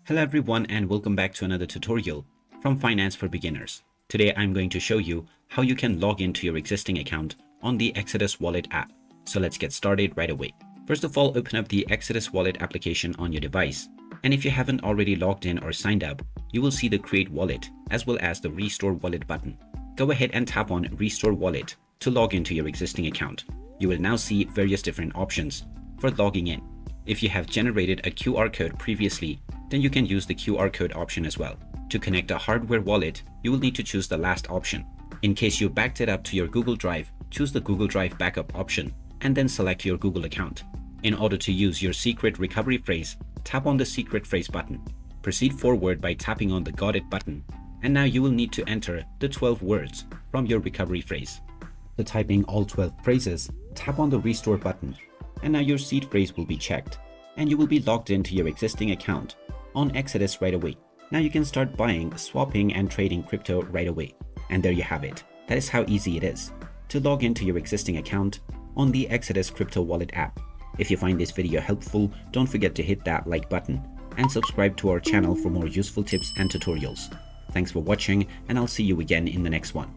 Hello everyone and welcome back to another tutorial from Finance for Beginners. Today I'm going to show you how you can log into your existing account on the Exodus Wallet app. So let's get started right away. First of all, open up the Exodus Wallet application on your device. And if you haven't already logged in or signed up, you will see the Create Wallet as well as the Restore Wallet button. Go ahead and tap on Restore Wallet to log into your existing account. You will now see various different options for logging in. If you have generated a QR code previously, then you can use the QR code option as well. To connect a hardware wallet, you will need to choose the last option. In case you backed it up to your Google Drive, choose the Google Drive backup option and then select your Google account. In order to use your secret recovery phrase, tap on the secret phrase button. Proceed forward by tapping on the Got It button. And now you will need to enter the 12 words from your recovery phrase. To typing all 12 phrases, tap on the Restore button. And now your seed phrase will be checked and you will be logged into your existing account on Exodus right away. Now you can start buying, swapping and trading crypto right away. And there you have it. That is how easy it is to log into your existing account on the Exodus Crypto Wallet app. If you find this video helpful, don't forget to hit that like button and subscribe to our channel for more useful tips and tutorials. Thanks for watching and I'll see you again in the next one.